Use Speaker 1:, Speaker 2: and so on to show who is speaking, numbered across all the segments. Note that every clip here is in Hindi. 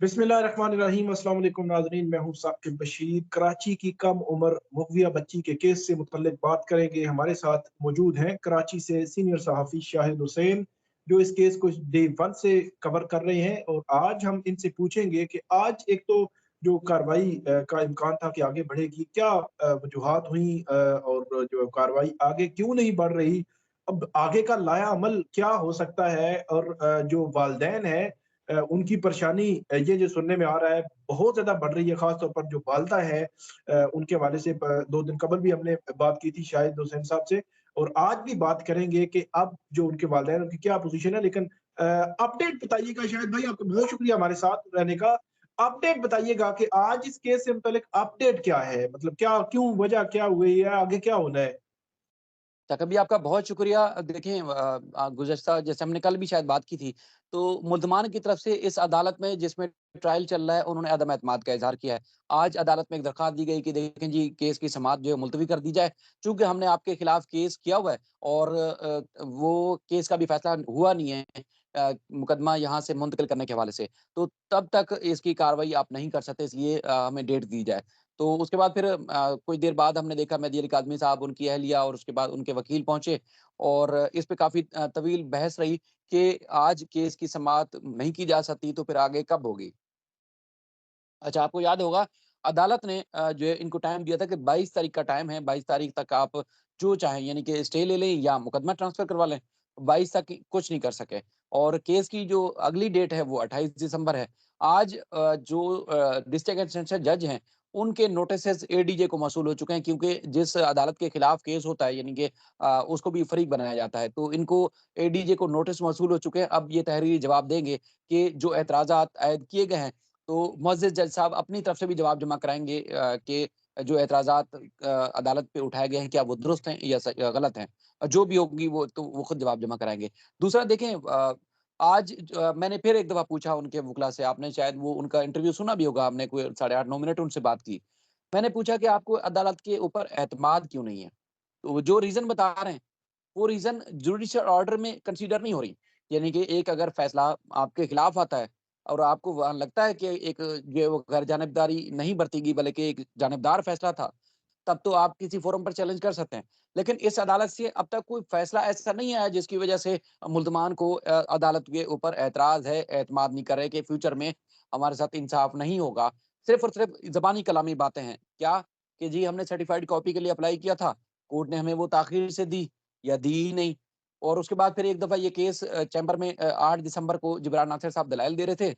Speaker 1: बिस्मिल्लाहिर्रहमानिर्रहीम। अस्सलाम वालेकुम नाज़रीन, मैं हूँ साकिब बशीर। कराची की कम उम्र मुग़विया बच्ची के केस से मुतल्लिक बात करेंगे। हमारे साथ मौजूद हैं कराची से सीनियर सहाफ़ी शाहिद हुसैन, जो इस केस को डे 1 से कवर कर रहे हैं। और आज हम इनसे पूछेंगे कि आज एक तो जो कार्रवाई का इम्कान था कि आगे बढ़ेगी, क्या वजूहात हुई और जो कार्रवाई आगे क्यों नहीं बढ़ रही? अब आगे का लाया अमल क्या हो सकता है? और जो वालिदैन हैं उनकी परेशानी ये जो सुनने में आ रहा है बहुत ज़्यादा बढ़ रही है, ख़ास तौर पर जो वालिदा है उनके हवाले से 2 दिन कबल भी हमने बात की थी शाहिद हुसैन साहब से। और आज भी बात करेंगे कि अब जो उनके वालिदैन उनकी क्या पोज़ीशन है। लेकिन अपडेट बताइएगा शाहिद भाई, आपका बहुत शुक्रिया हमारे साथ रहने का। अपडेट बताइएगा कि आज इस केस से मुतल्लिक अपडेट क्या है? मतलब क्या क्यों वजह क्या हुई है? आगे क्या होना है?
Speaker 2: तकबी आपका बहुत शुक्रिया। देखें गुज़श्ता जैसे हमने कल भी शायद बात की थी, तो मुल्ज़मान की तरफ से इस अदालत में जिसमें ट्रायल चल रहा है, उन्होंने अदम एतमाद का इज़हार किया है। आज अदालत में एक दरख़्वास्त दी गई कि देखें जी, केस की समाअत जो है मुलतवी कर दी जाए, चूँकि हमने आपके खिलाफ केस किया हुआ है और वो केस का भी फ़ैसला हुआ नहीं है मुकदमा यहाँ से मुंतकिल करने के हवाले से। तो तब तक इसकी कार्रवाई आप नहीं कर सकते, इसलिए हमें डेट दी जाए। तो उसके बाद फिर कुछ देर बाद हमने देखा मेहदी अली काज़मी साहब, उनकी अहलिया और उसके बाद उनके वकील पहुँचे और इस पे काफ़ी तवील बहस रही कि आज केस की समाअत नहीं की जा सकती, तो फिर आगे कब होगी? अच्छा, आपको याद होगा अदालत ने जो है इनको टाइम दिया था कि 22 तारीख का टाइम है, 22 तारीख तक आप जो चाहें यानी कि स्टे ले लें या मुकदमा ट्रांसफ़र करवा लें। 22 तक कुछ नहीं कर सके और केस की जो अगली डेट है वो 28 दिसंबर है। आज जो डिस्ट्रिक्ट एडिशनल जज हैं, उनके नोटिसेज़ एडीजे को मौसूल हो चुके हैं क्योंकि जिस अदालत के खिलाफ केस होता है यानी कि उसको भी फ़रीक बनाया जाता है। तो इनको एडीजे को नोटिस मौसूल हो चुके हैं। अब ये तहरीरी जवाब देंगे कि जो एतराज़ात आयद किए गए हैं तो मुअज़्ज़िज़ जज साहब अपनी तरफ से भी जवाब जमा कराएँगे कि जो एतराज़ात अदालत पे उठाए गए हैं, क्या वो दुरुस्त हैं या गलत हैं? जो भी होगी वो खुद जवाब जमा कराएँगे। दूसरा देखें आज मैंने फिर एक दफ़ा पूछा उनके वकील से, आपने शायद वो उनका इंटरव्यू सुना भी होगा, आपने कोई साढ़े 8-9 मिनट उनसे बात की। मैंने पूछा कि आपको अदालत के ऊपर एतमाद क्यों नहीं है? तो वो जो रीज़न बता रहे हैं, वो रीज़न जुडिशियल ऑर्डर में कंसीडर नहीं हो रही। यानी कि एक अगर फैसला आपके खिलाफ आता है और आपको वहाँ लगता है कि एक जो है वो गैर जानिबदारी नहीं बरती बल्कि एक जानिबदार फैसला था, तब तो आप किसी फ़ोरम पर चैलेंज कर सकते हैं। लेकिन इस अदालत से अब तक कोई फैसला ऐसा नहीं आया जिसकी वजह से मुल्ज़मान को अदालत के ऊपर एतराज़ है, एतमाद नहीं कर रहे कि फ्यूचर में हमारे साथ इंसाफ नहीं होगा। सिर्फ़ और सिर्फ़ ज़बानी कलामी बातें हैं। क्या? कि जी हमने सर्टिफ़ाइड कॉपी के लिए अप्लाई किया था, कोर्ट ने हमें वो ताख़ीर से दी या दी ही नहीं। और उसके बाद फिर एक दफ़ा ये केस चैम्बर में 8 दिसंबर को जिब्रान नासिर साहब दलाइल दे रहे थे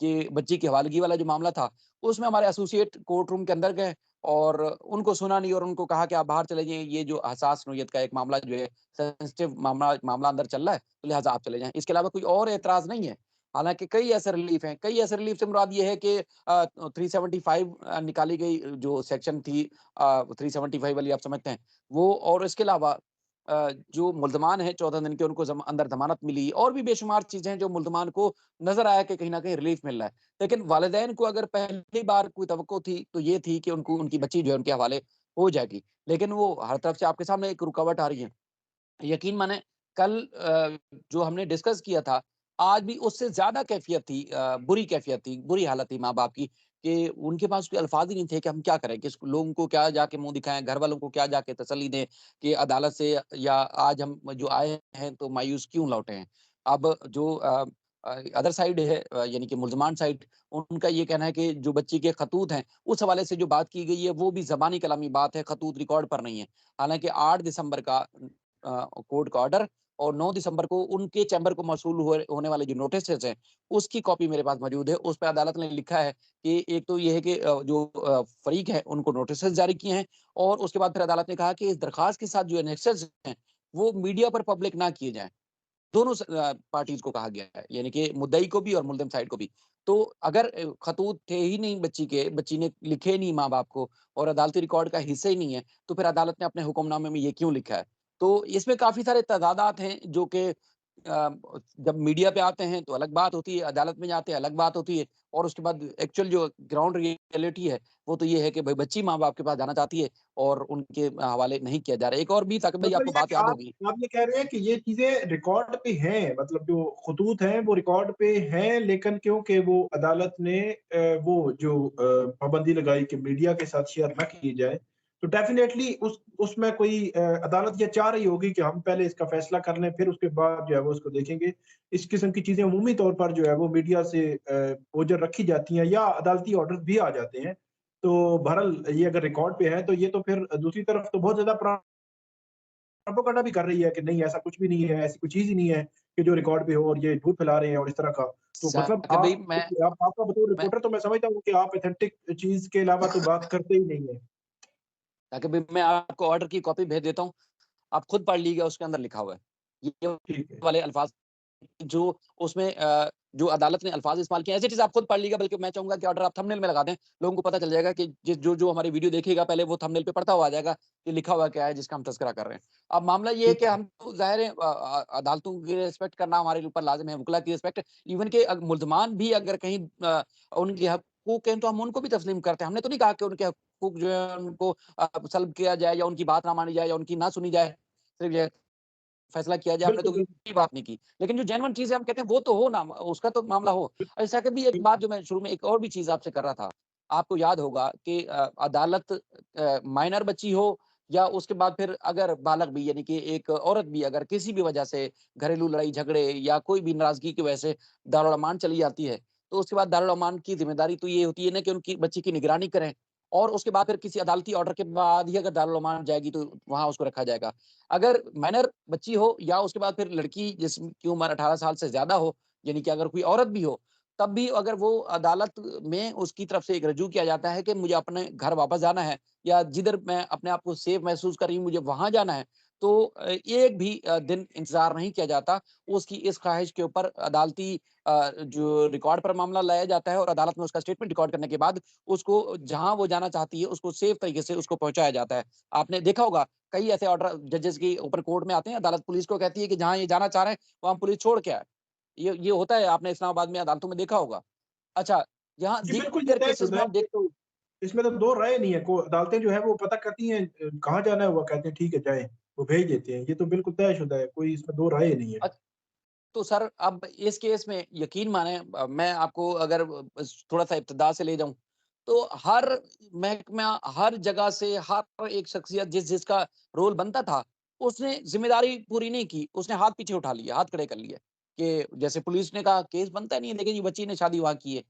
Speaker 2: कि बच्ची की हवालगी वाला जो मामला था, उसमें हमारे एसोसिएट कोर्ट रूम के अंदर गए और उनको सुना नहीं और उनको कहा कि आप बाहर चले जाइए, ये जो हसास नौइयत का एक मामला जो है, सेंसिटिव मामला मामला अंदर चल रहा है, तो लिहाज़ा आप चले जाएँ। इसके अलावा कोई और एतराज़ नहीं है। हालाँकि कई ऐसे रिलीफ़ हैं, कई ऐसे रिलीफ़ से मुराद ये है कि 375 निकाली गई जो सेक्शन थी 375 वाली आप समझते हैं, वो और इसके अलावा जो मुल्ज़मान हैं 14 दिन के उनको अंदर ज़मानत मिली और भी बेशुमार चीज़ें हैं जो मुल्ज़मान को नज़र आया कि कहीं न कहीं रिलीफ़ मिल रहा है। लेकिन वालिदैन को अगर पहली बार कोई तवक्को थी, तो ये थी कि उनको उनकी बच्ची जो है उनके हवाले हो जाएगी। लेकिन वो हर तरफ से आपके सामने एक रुकावट आ रही है। यकीन माने कल जो हमने डिस्कस किया था, आज भी उससे ज़्यादा कैफ़ियत थी बुरी कैफ़ियत थी, बुरी हालत थी माँ-बाप की कि उनके पास कोई अल्फ़ाज़ ही नहीं थे कि हम क्या करें? किस लोगों को क्या जाके मुँह दिखाएँ, घरवालों को क्या जाके तसल्ली दें कि अदालत से या आज हम जो आए हैं तो मायूस क्यों लौटे हैं? अब जो अदर साइड है यानी कि मुल्ज़मान साइड, उनका ये कहना है कि जो बच्ची के खतूत हैं, उस हवाले से जो बात की गई है, वो भी ज़बानी कलामी बात है, खतूत रिकॉर्ड पर नहीं है। हालाँकि 8 दिसंबर का कोर्ट का ऑर्डर और 9 दिसंबर को उनके चैम्बर को मौसूल हुए होने वाले जो नोटिसेज़ हैं, उसकी कॉपी मेरे पास मौजूद है। उस पे अदालत ने लिखा है कि एक तो ये है कि जो फ़रीक हैं, उनको नोटिसेज़ जारी किए हैं और उसके बाद फिर अदालत ने कहा कि इस दरख़्वास्त के साथ जो एनेक्सेस हैं, वो मीडिया पर पब्लिक ना किए जाएँ। दोनों पार्टीज़ को कहा गया है, यानी कि मुद्दई को भी और मुल्ज़िम साइड को भी। तो अगर खतूत थे ही नहीं बच्ची के, बच्ची ने लिखे ही नहीं माँ-बाप को और अदालती रिकॉर्ड का हिस्सा ही नहीं है, तो फिर अदालत ने अपने हुक्मनामे में ये क्यों लिखा है? तो इसमें काफ़ी सारे तज़ादात हैं जो कि जब मीडिया पे आते हैं तो अलग बात होती है, अदालत में जाते हैं अलग बात होती है और उसके बाद एक्चुअल जो ग्राउंड रियलिटी है, वो तो ये है कि भाई बच्ची माँ-बाप के पास जाना चाहती है और उनके हवाले नहीं किया जा रहा है। एक और भी साकिब भाई
Speaker 1: मतलब
Speaker 2: आपको
Speaker 1: ये
Speaker 2: बात
Speaker 1: कि
Speaker 2: याद
Speaker 1: आप
Speaker 2: होगी।
Speaker 1: आप ये कह रहे हैं कि ये चीज़ें रिकॉर्ड पे हैं, मतलब जो खतूत हैं वो रिकॉर्ड पे हैं, लेकिन क्योंकि वो अदालत ने वो जो पाबंदी लगाई कि मीडिया के साथ शेयर ना किए जाए, तो डेफ़िनेटली उसमें कोई अदालत ये चाह रही होगी कि हम पहले इसका फैसला कर लें, फिर उसके बाद जो है वो उसको देखेंगे। इस किस्म की चीज़ें अमूमी तौर पर जो है वो मीडिया से ओझल रखी जाती हैं या अदालती ऑर्डर्स भी आ जाते हैं। तो बहरहाल ये अगर रिकॉर्ड पे है, तो ये तो फिर दूसरी तरफ तो बहुत ज़्यादा प्रोपेगेंडा भी कर रही है कि नहीं ऐसा कुछ भी नहीं है, ऐसी कोई चीज़ ही नहीं है कि जो रिकॉर्ड पे हो और ये झूठ फैला रहे हैं और इस तरह का। तो मतलब
Speaker 2: साकिब भाई
Speaker 1: आप आपका बतौर
Speaker 2: मैं
Speaker 1: रिपोर्टर तो मैं समझता हूँ कि आप ऑथेंटिक चीज़ के अलावा तो बात करते ही नहीं है।
Speaker 2: साकिब भाई मैं आपको ऑर्डर की कॉपी भेज देता हूँ। आप खुद पढ़ लीजिएगा उसके अंदर लिखा हुआ है। ये
Speaker 1: ठीक है।
Speaker 2: वाले अल्फाज़ जो उसमें जो अदालत ने अल्फाज़ इस्तेमाल किए एज़ इट इज़ आप खुद पढ़ लीजिएगा बल्कि मैं चाहूँगा कि ऑर्डर आप थंबनेल में लगा दें। लोगों को पता चल जाएगा कि जिस जो हमारी वीडियो देखेगा पहले वो थंबनेल पे पढ़ता हुआ आ जाएगा कि लिखा हुआ क्या है जिसका हम तज़किरा कर रहे हैं। अब मामला ये है
Speaker 1: ठीक
Speaker 2: कि
Speaker 1: है।
Speaker 2: हम तो ज़ाहिर है अदालतों की रिस्पेक्ट करना हमारे ऊपर लाज़िम है, वकला की रिस्पेक्ट इवन के मुल्ज़मान भी अगर कहीं उनके हकूक़ हैं तो हम उनको भी तस्लीम करते हैं। हमने तो नहीं कहा कि उनके हकूक़ जो है उनको सल्ब किया जाए या उनकी बात ना मानी जाए या उनकी ना सुनी जाए। सिर्फ़ ये फैसला किया जाए, हमने तो
Speaker 1: बिल्कुल, बिल्कुल,
Speaker 2: कोई बात नहीं की। लेकिन जो जेन्युइन चीज़ है हम कहते हैं वो तो हो ना, उसका तो मामला हो। ऐसा कि भी एक बात
Speaker 1: बिल्कुल।
Speaker 2: जो मैं शुरू में एक और भी चीज़ आपसे कर रहा था। आपको याद होगा कि अदालत माइनर बच्ची हो या उसके बाद फिर अगर बालग भी यानी कि एक औरत भी अगर किसी भी वजह से घरेलू लड़ाई झगड़े या कोई भी नाराज़गी की वजह से दारुल अमान चली जाती है, तो उसके बाद दारुल अमान की ज़िम्मेदारी तो ये होती है ना कि उनकी बच्ची की निगरानी करें और उसके बाद फिर किसी अदालती ऑर्डर के बाद ही अगर दारुल अमान जाएगी तो वहाँ उसको रखा जाएगा। अगर माइनर बच्ची हो या उसके बाद फिर लड़की जिसकी उम्र 18 साल से ज़्यादा हो, यानी कि अगर कोई औरत भी हो, तब भी अगर वो अदालत में उसकी तरफ से एक रजू किया जाता है कि मुझे अपने घर वापस जाना है या जिधर मैं अपने आप को सेफ महसूस कर रही हूँ, मुझे वहाँ जाना है, तो एक भी दिन इंतज़ार नहीं किया जाता। उसकी इस ख़्वाहिश के ऊपर अदालती जो रिकॉर्ड पर मामला लाया जाता है और अदालत में उसका स्टेटमेंट रिकॉर्ड करने के बाद उसको जहाँ वो जाना चाहती है, उसको सेफ तरीके से उसको पहुँचाया जाता है। आपने देखा होगा कई ऐसे ऑर्डर जजेस के ऊपर कोर्ट में आते हैं, अदालत पुलिस को कहती है कि जहाँ ये जाना चाह रहे हैं, वहाँ पुलिस छोड़ के आए। ये होता है, आपने इस्लामाबाद में अदालतों में देखा होगा। अच्छा, यहाँ
Speaker 1: जी, बिल्कुल ये
Speaker 2: दीगर केसेज़
Speaker 1: तयशुदा
Speaker 2: में
Speaker 1: है,
Speaker 2: हम देखते हैं
Speaker 1: इसमें तो 2 राय नहीं है, को अदालतें जो है वो पता करती हैं कहाँ जाना है, वो कहते हैं ठीक है जाएँ, वो भेज देते हैं। ये तो बिल्कुल तयशुदा है, कोई इसमें 2 राय नहीं है।
Speaker 2: अ, तो सर अब इस केस में यकीन माने मैं आपको अगर थोड़ा-सा इब्तिदा से ले जाऊँ, तो हर महकमा, हर जगह से हर एक शख्सियत जिसका रोल बनता था, उसने ज़िम्मेदारी पूरी नहीं की, उसने हाथ पीछे उठा लिया, हाथ खड़े कर लिए, कि जैसे पुलिस ने कहा केस बनता नहीं है, लेकिन ये बच्ची ने शादी वहाँ की है।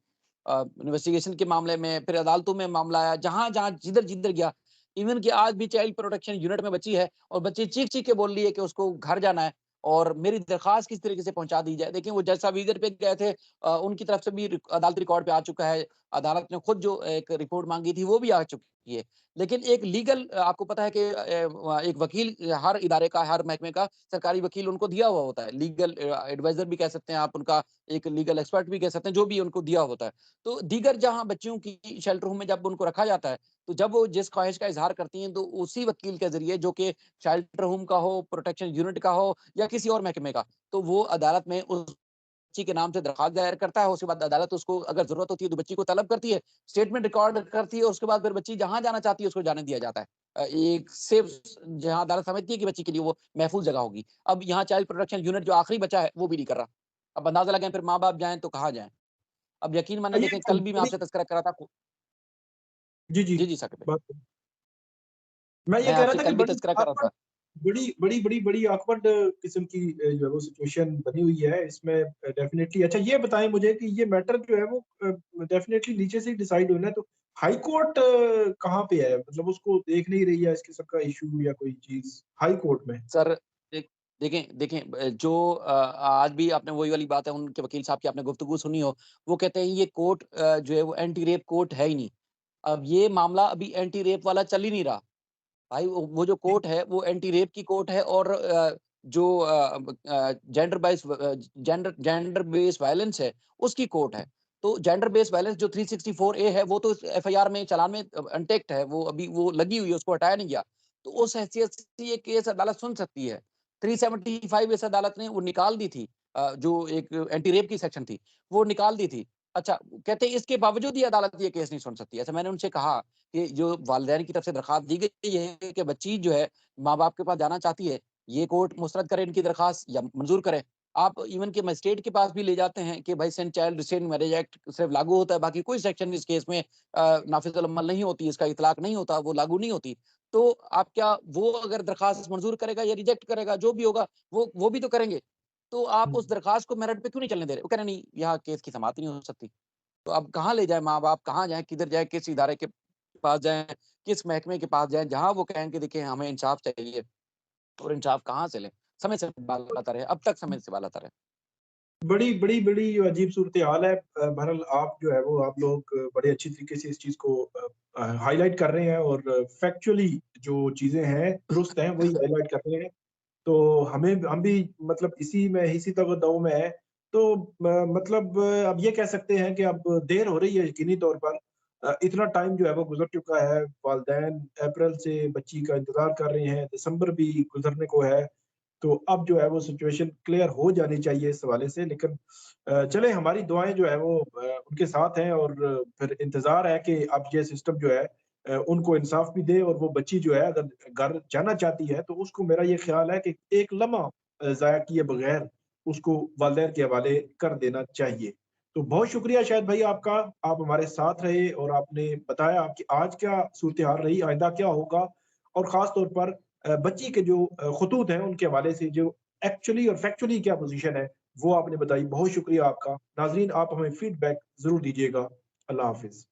Speaker 2: इन्वेस्टिगेशन के मामले में, फिर अदालतों में मामला आया, जहाँ-जहाँ, जिधर-जिधर गया, इवन कि आज भी चाइल्ड प्रोटेक्शन यूनिट में बच्ची है और बच्ची चीख-चीख के बोल रही है कि उसको घर जाना है और मेरी दरख्वास्त किस तरीके से पहुँचा दी जाए। देखिए वो जज साहब इधर पे गए थे उनकी तरफ से भी अदालती रिकॉर्ड पे आ चुका है। अदालत ने खुद जो एक रिपोर्ट माँगी थी वो भी आ चुकी है। लेकिन एक लीगल आपको पता है कि एक वकील हर इदारे का, हर महकमे का सरकारी वकील उनको दिया हुआ होता है। लीगल एडवाइज़र भी कह सकते हैं आप उनका, एक लीगल एक्सपर्ट भी कह सकते हैं, जो भी उनको दिया होता है। तो दीगर जहाँ बच्चियों की शेल्टर होम में जब उनको रखा जाता है, तो जब वो जिस ख़्वाहिश का इज़हार करती हैं, तो उसी वकील के ज़रिए जो कि शेल्टर होम का हो, प्रोटेक्शन यूनिट का हो या किसी और महकमे का, तो वो अदालत में उस बच्ची के नाम से दरख्वास्त दायर करता है, उसके बाद अदालत उसको अगर ज़रूरत होती है तो बच्ची को तलब करती है, स्टेटमेंट रिकॉर्ड करती है और उसके बाद फिर बच्ची जहाँ जाना चाहती है उसको जाने दिया जाता है। एक सेफ जहाँ अदालत समझती है कि बच्ची के लिए वो महफूज़ जगह होगी। अब यहाँ चाइल्ड प्रोटेक्शन यूनिट जो आखिरी बचा है, वो भी नहीं कर रहा। अब अंदाज़ा लगाएँ फिर माँ-बाप जाएँ तो कहाँ जाएँ? अब यकीन मानिए
Speaker 1: ये
Speaker 2: देखें कल भी मैं
Speaker 1: बड़ी
Speaker 2: आपसे तज़किरा कर रहा था।
Speaker 1: जी, जी,
Speaker 2: जी, जी, साकिब भाई।
Speaker 1: बात मैं ये
Speaker 2: मैं
Speaker 1: कह रहा
Speaker 2: आपसे
Speaker 1: था कि
Speaker 2: कल भी तज़किरा कर रहा था।
Speaker 1: बड़ी ऑकवर्ड किस्म की जो है वो सिचुएशन बनी हुई है इसमें डेफिनिटली। अच्छा ये बताएँ मुझे कि ये मैटर जो है वो डेफिनिटली नीचे से डिसाइड होना है, तो हाई कोर्ट कहाँ पे है? मतलब उसको देख नहीं रही है इस किस्म का इश्यू या कोई चीज़ हाई कोर्ट में?
Speaker 2: सर, देखें देखें जो आज भी आपने वही वाली बात है उनके वकील साहब की आपने गुफ्तगू सुनी हो, वो कहते हैं ये कोर्ट जो है वो एंटी रेप कोर्ट है ही नहीं। अब ये मामला अभी एंटी रेप वाला चल ही नहीं रहा। भाई वो जो कोर्ट है वो एंटी रेप की कोर्ट है और जो जेंडर बेस्ड वायलेंस है उसकी कोर्ट है। तो जेंडर बेस्ड वायलेंस जो 364 ए है वो तो एफआईआर में चालान में अनटेक्ट है, वो अभी वो लगी हुई है, उसको हटाया नहीं गया। तो उस हैसियत से ये केस अदालत सुन सकती है। 375 इस अदालत ने वो निकाल दी थी, जो एक एंटी रेप की सेक्शन थी, वो निकाल दी थी। अच्छा, कहते हैं इसके बावजूद ये अदालत ये केस नहीं सुन सकती। ऐसा मैंने उनसे कहा कि जो वालिदैन की तरफ से दरख्वास्त दी गई है कि बच्ची जो है माँ-बाप के पास जाना चाहती है, ये कोर्ट मुस्तरद करे इनकी दरख्वास्त या मंज़ूर करे। आप इवन के मजिस्ट्रेट के पास भी ले जाते हैं कि भाई send child restraint marriage act सिर्फ लागू होता है, बाकी कोई सेक्शन इस केस में नाफिज़ अल अमल नहीं होती, इसका इतलाक नहीं होता, वो लागू नहीं होती। तो आप क्या वो अगर दरख्वास्त मंज़ूर करेगा या रिजेक्ट करेगा, जो भी होगा, वो भी तो करेंगे। तो आप उस दरख्वास्त को मेरिट पे क्यों नहीं चलने दे रहे? वो कह रहे नहीं, यहाँ केस की समाअत ही नहीं हो सकती। तो अब कहाँ ले जाएँ माँ-बाप, कहाँ जाएँ, किधर जाएँ, किस इदारे के पास जाएँ, किस महकमे के पास जाएँ, जहाँ वो कहें कि देखिए हमें इंसाफ चाहिए और इंसाफ कहाँ से लें? समय से सवाल आता रहे, अब तक समय से सवाल आता रहे।
Speaker 1: बड़ी अजीब सूरत-ए-हाल है। बहरहाल आप जो है वो आप लोग बड़े अच्छी तरीके से इस चीज़ को हाइलाइट कर रहे हैं और फैक्चुअली जो चीज़ें हैं, दुरुस्त हैं, वही हाइलाइट कर रहे हैं। तो हम भी मतलब इसी तगो-दो में हैं। तो मतलब अब ये कह सकते हैं कि अब देर हो रही है यकीनी तौर पर। इतना टाइम जो है वो गुज़र चुका है, वालिदैन अप्रैल से बच्ची का इंतज़ार कर रहे हैं, दिसंबर भी गुज़रने को है। तो अब जो है वो सिचुएशन क्लियर हो जानी चाहिए इस हवाले से, लेकिन चलें हमारी दुआएँ जो है वो उनके साथ हैं और फिर इंतज़ार है कि अब ये सिस्टम जो है उनको इंसाफ भी दे और वो बच्ची जो है अगर घर जाना चाहती है तो उसको मेरा ये ख़्याल है कि एक लम्हा ज़ाया किए बगैर उसको वालिदैन के हवाले कर देना चाहिए। तो बहुत शुक्रिया शाहिद भाई आपका, आप हमारे साथ रहे और आपने बताया कि आज क्या सूरत-ए-हाल रही, आइंदा क्या होगा और ख़ास तौर पर बच्ची के जो खतूत हैं उनके हवाले से जो एक्चुअली और फैक्चुअली क्या पोज़ीशन है, वो आपने बताई। बहुत शुक्रिया आपका। नाज़रीन आप हमें फ़ीडबैक ज़रूर दीजिएगा। अल्लाह हाफ़िज़।